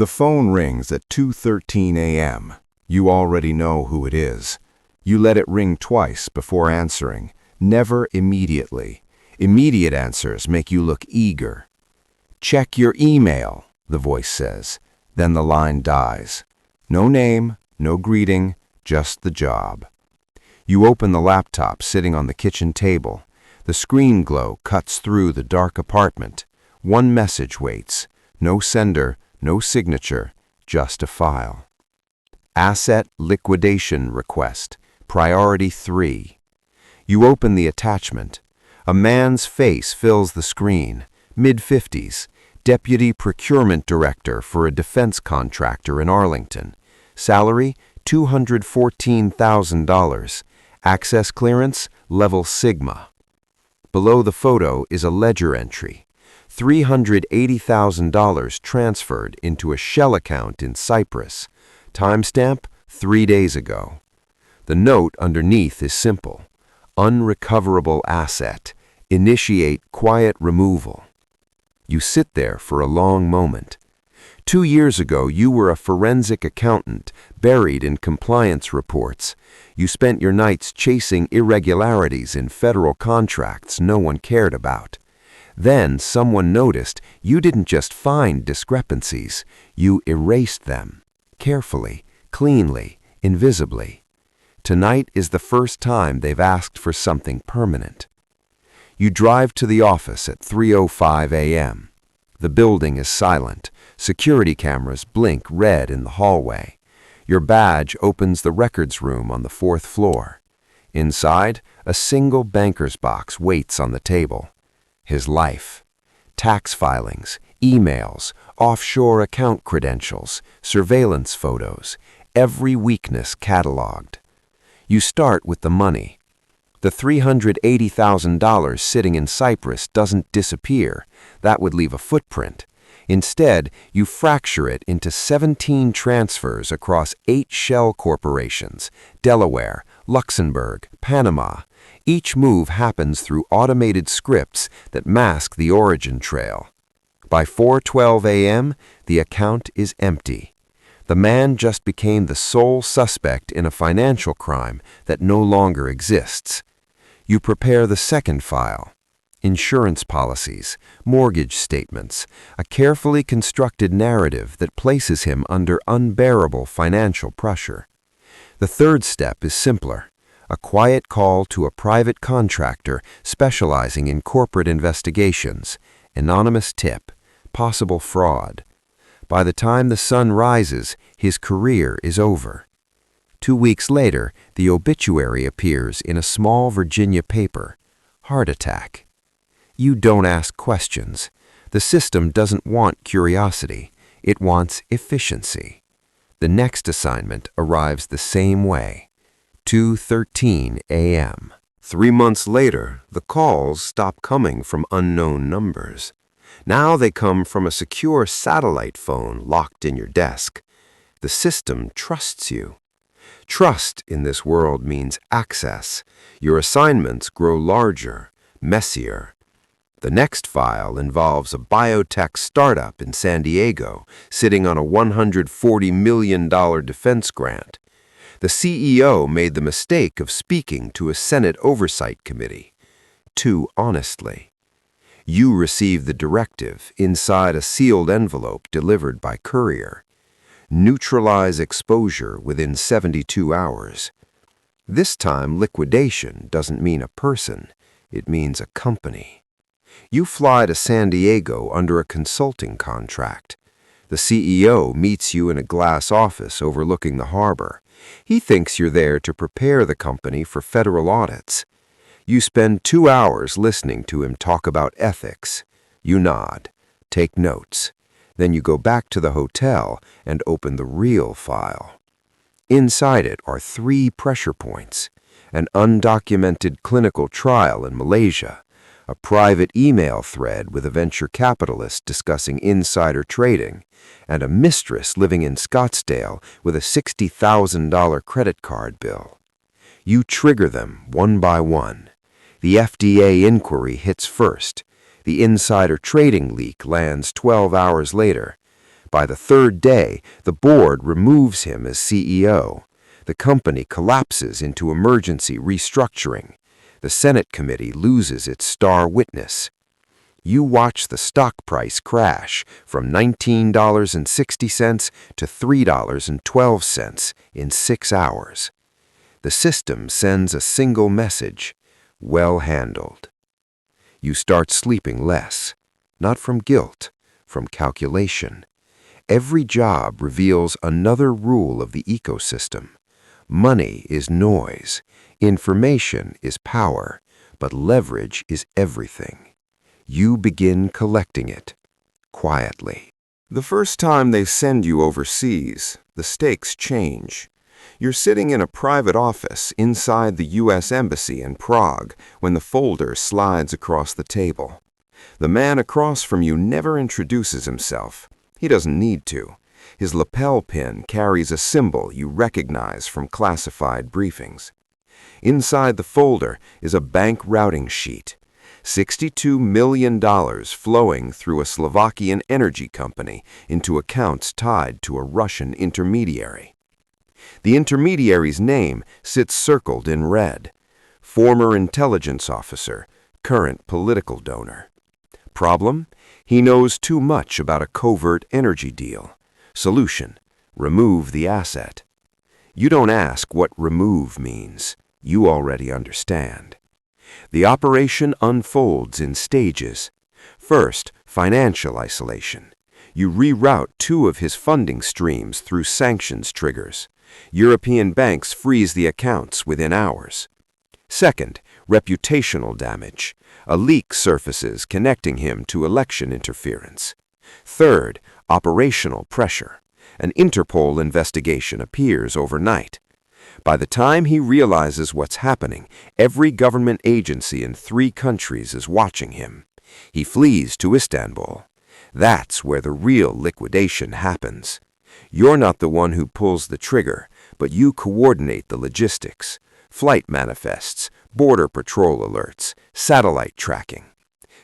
The phone rings at 2:13 a.m. You already know who it is. You let it ring twice before answering, never immediately. Immediate answers make you look eager. "Check your email," the voice says. Then the line dies. No name, no greeting, just the job. You open the laptop sitting on the kitchen table. The screen glow cuts through the dark apartment. One message waits. No sender, no signature, just a file. Asset liquidation request, priority 3. You open the attachment. A man's face fills the screen, mid-50s, deputy procurement director for a defense contractor in Arlington. Salary, $214,000. Access clearance, level Sigma. Below the photo is a ledger entry. $380,000 transferred into a shell account in Cyprus. Timestamp, 3 days ago. The note underneath is simple. Unrecoverable asset. Initiate quiet removal. You sit there for a long moment. 2 years ago, you were a forensic accountant, buried in compliance reports. You spent your nights chasing irregularities in federal contracts no one cared about. Then someone noticed you didn't just find discrepancies, you erased them. Carefully, cleanly, invisibly. Tonight is the first time they've asked for something permanent. You drive to the office at 3:05 a.m. The building is silent. Security cameras blink red in the hallway. Your badge opens the records room on the 4th floor. Inside, a single banker's box waits on the table. His life. Tax filings, emails, offshore account credentials, surveillance photos, every weakness cataloged. You start with the money. The $380,000 sitting in Cyprus doesn't disappear. That would leave a footprint. Instead, you fracture it into 17 transfers across 8 shell corporations, Delaware, Luxembourg, Panama. Each move happens through automated scripts that mask the origin trail. By 4:12 a.m., the account is empty. The man just became the sole suspect in a financial crime that no longer exists. You prepare the second file. Insurance policies, mortgage statements, a carefully constructed narrative that places him under unbearable financial pressure. The third step is simpler. A quiet call to a private contractor specializing in corporate investigations. Anonymous tip. Possible fraud. By the time the sun rises, his career is over. 2 weeks later, the obituary appears in a small Virginia paper. Heart attack. You don't ask questions. The system doesn't want curiosity. It wants efficiency. The next assignment arrives the same way. 2:13 a.m. 3 months later, the calls stop coming from unknown numbers. Now they come from a secure satellite phone locked in your desk. The system trusts you. Trust in this world means access. Your assignments grow larger, messier. The next file involves a biotech startup in San Diego sitting on a $140 million defense grant. The CEO made the mistake of speaking to a Senate Oversight Committee. Too honestly. You receive the directive inside a sealed envelope delivered by courier. Neutralize exposure within 72 hours. This time, liquidation doesn't mean a person. It means a company. You fly to San Diego under a consulting contract. The CEO meets you in a glass office overlooking the harbor. He thinks you're there to prepare the company for federal audits. You spend 2 hours listening to him talk about ethics. You nod, take notes. Then you go back to the hotel and open the real file. Inside it are 3 pressure points: an undocumented clinical trial in Malaysia, a private email thread with a venture capitalist discussing insider trading, and a mistress living in Scottsdale with a $60,000 credit card bill. You trigger them one by one. The FDA inquiry hits first. The insider trading leak lands 12 hours later. By the third day, the board removes him as CEO. The company collapses into emergency restructuring. The Senate committee loses its star witness. You watch the stock price crash from $19.60 to $3.12 in 6 hours. The system sends a single message: well handled. You start sleeping less, not from guilt, from calculation. Every job reveals another rule of the ecosystem. Money is noise, information is power, but leverage is everything. You begin collecting it, quietly. The first time they send you overseas, the stakes change. You're sitting in a private office inside the U.S. Embassy in Prague when the folder slides across the table. The man across from you never introduces himself. He doesn't need to. His lapel pin carries a symbol you recognize from classified briefings. Inside the folder is a bank routing sheet. $62 million flowing through a Slovakian energy company into accounts tied to a Russian intermediary. The intermediary's name sits circled in red. Former intelligence officer, current political donor. Problem? He knows too much about a covert energy deal. Solution: remove the asset. You don't ask what remove means. You already understand. The operation unfolds in stages. First, financial isolation. You reroute 2 of his funding streams through sanctions triggers. European banks freeze the accounts within hours. Second, reputational damage. A leak surfaces connecting him to election interference. Third, operational pressure. An Interpol investigation appears overnight. By the time he realizes what's happening, every government agency in 3 countries is watching him. He flees to Istanbul. That's where the real liquidation happens. You're not the one who pulls the trigger, but you coordinate the logistics. Flight manifests, border patrol alerts, satellite tracking.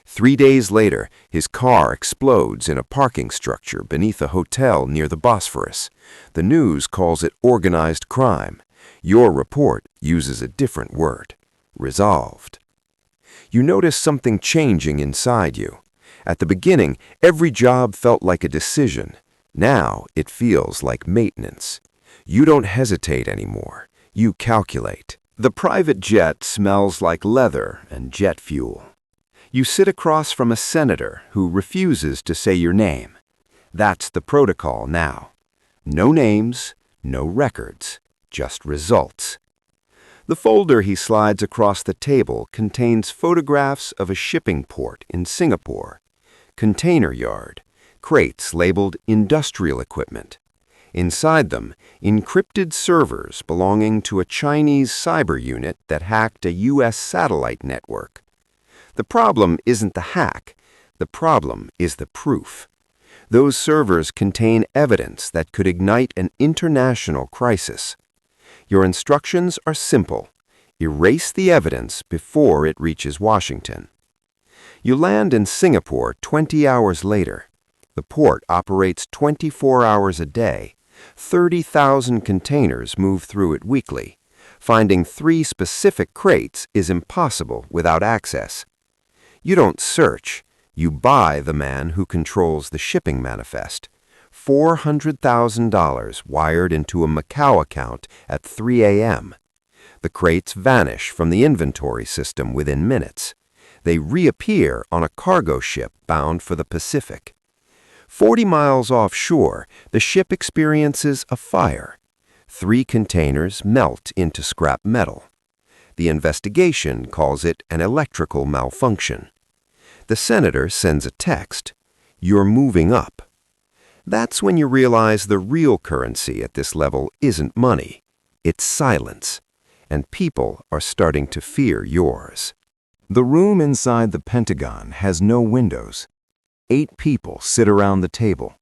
3 days later, his car explodes in a parking structure beneath a hotel near the Bosphorus. The news calls it organized crime. Your report uses a different word: resolved. You notice something changing inside you. At the beginning, every job felt like a decision. Now it feels like maintenance. You don't hesitate anymore. You calculate. The private jet smells like leather and jet fuel. You sit across from a senator who refuses to say your name. That's the protocol now. No names, no records, just results. The folder he slides across the table contains photographs of a shipping port in Singapore, container yard, crates labeled industrial equipment. Inside them, encrypted servers belonging to a Chinese cyber unit that hacked a U.S. satellite network. The problem isn't the hack. The problem is the proof. Those servers contain evidence that could ignite an international crisis. Your instructions are simple. Erase the evidence before it reaches Washington. You land in Singapore 20 hours later. The port operates 24 hours a day. 30,000 containers move through it weekly. Finding 3 specific crates is impossible without access. You don't search. You buy the man who controls the shipping manifest. $400,000 wired into a Macau account at 3 a.m. The crates vanish from the inventory system within minutes. They reappear on a cargo ship bound for the Pacific. 40 miles offshore, the ship experiences a fire. 3 containers melt into scrap metal. The investigation calls it an electrical malfunction. The senator sends a text: "You're moving up." That's when you realize the real currency at this level isn't money. It's silence. And people are starting to fear yours. The room inside the Pentagon has no windows. 8 people sit around the table.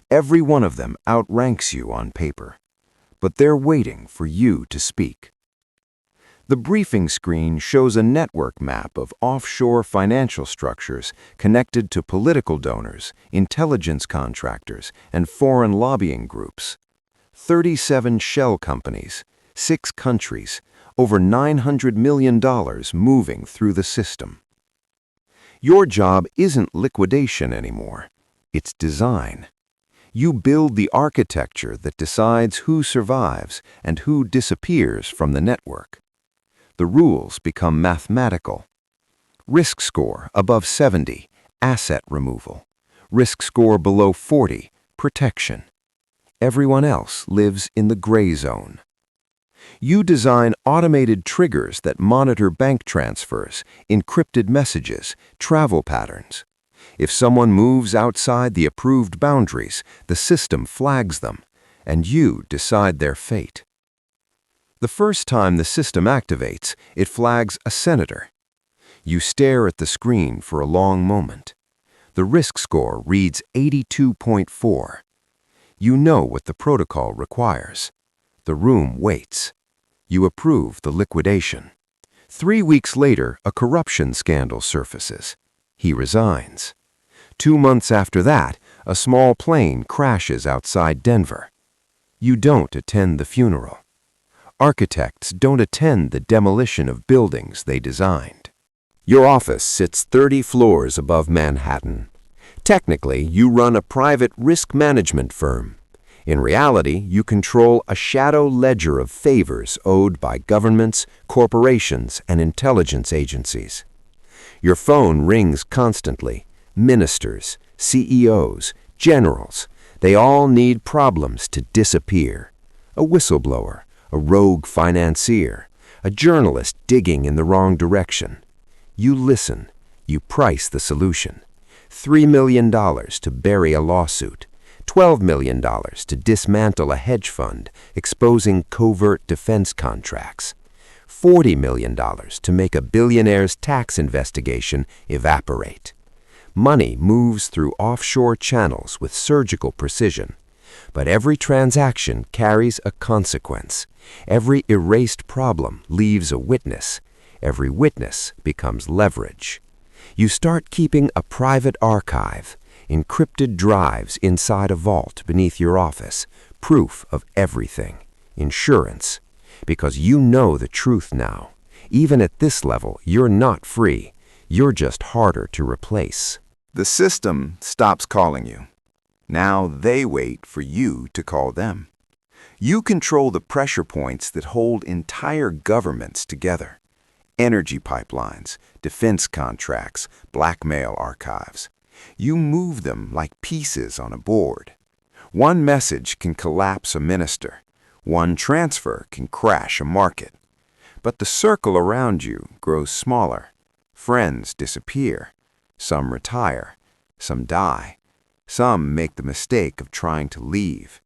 Every one of them outranks you on paper. But they're waiting for you to speak. The briefing screen shows a network map of offshore financial structures connected to political donors, intelligence contractors, and foreign lobbying groups. 37 shell companies, 6 countries, over $900 million moving through the system. Your job isn't liquidation anymore. It's design. You build the architecture that decides who survives and who disappears from the network. The rules become mathematical. Risk score above 70, asset removal. Risk score below 40, protection. Everyone else lives in the gray zone. You design automated triggers that monitor bank transfers, encrypted messages, travel patterns. If someone moves outside the approved boundaries, the system flags them, and you decide their fate. The first time the system activates, it flags a senator. You stare at the screen for a long moment. The risk score reads 82.4. You know what the protocol requires. The room waits. You approve the liquidation. 3 weeks later, a corruption scandal surfaces. He resigns. 2 months after that, a small plane crashes outside Denver. You don't attend the funeral. Architects don't attend the demolition of buildings they designed. Your office sits 30 floors above Manhattan. Technically, you run a private risk management firm. In reality, you control a shadow ledger of favors owed by governments, corporations, and intelligence agencies. Your phone rings constantly. Ministers, CEOs, generals, they all need problems to disappear. A whistleblower, a rogue financier, a journalist digging in the wrong direction. You listen. You price the solution. $3 million to bury a lawsuit. $12 million to dismantle a hedge fund, exposing covert defense contracts. $40 million to make a billionaire's tax investigation evaporate. Money moves through offshore channels with surgical precision. But every transaction carries a consequence. Every erased problem leaves a witness. Every witness becomes leverage. You start keeping a private archive, encrypted drives inside a vault beneath your office, proof of everything, insurance. Because you know the truth now. Even at this level, you're not free. You're just harder to replace. The system stops calling you. Now they wait for you to call them. You control the pressure points that hold entire governments together. Energy pipelines, defense contracts, blackmail archives. You move them like pieces on a board. One message can collapse a minister. One transfer can crash a market. But the circle around you grows smaller. Friends disappear. Some retire. Some die. Some make the mistake of trying to leave.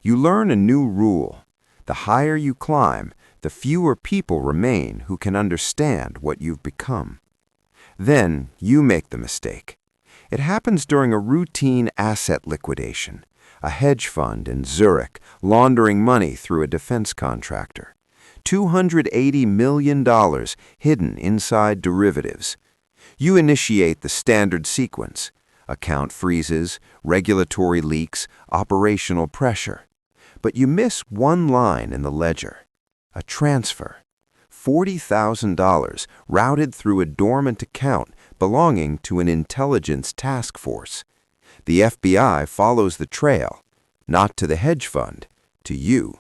You learn a new rule. The higher you climb, the fewer people remain who can understand what you've become. Then you make the mistake. It happens during a routine asset liquidation. A hedge fund in Zurich laundering money through a defense contractor. $280 million hidden inside derivatives. You initiate the standard sequence. Account freezes, regulatory leaks, operational pressure. But you miss one line in the ledger. A transfer. $40,000 routed through a dormant account belonging to an intelligence task force. The FBI follows the trail, not to the hedge fund, to you.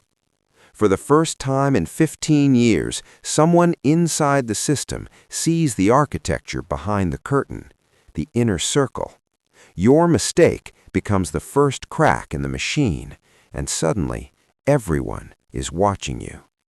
For the first time in 15 years, someone inside the system sees the architecture behind the curtain, the inner circle. Your mistake becomes the first crack in the machine, and suddenly everyone is watching you.